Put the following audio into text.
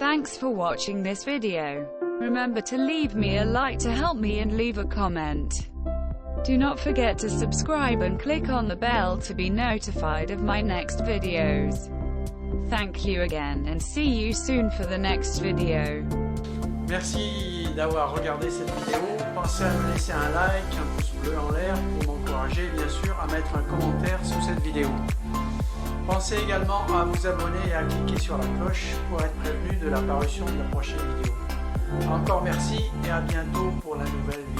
Thanks for watching this video. Remember to leave me a like to help me and leave a comment. Do not forget to subscribe and click on the bell to be notified of my next videos. Thank you again and see you soon for the next video. Merci d'avoir regardé cette vidéo. Pensez à me laisser un like, un pouce bleu en l'air pour m'encourager bien sûr à mettre un commentaire sous cette vidéo. Pensez également à vous abonner et à cliquer sur la cloche pour être prévenu de l'apparition de la prochaine vidéo. Encore merci et à bientôt pour la nouvelle vidéo.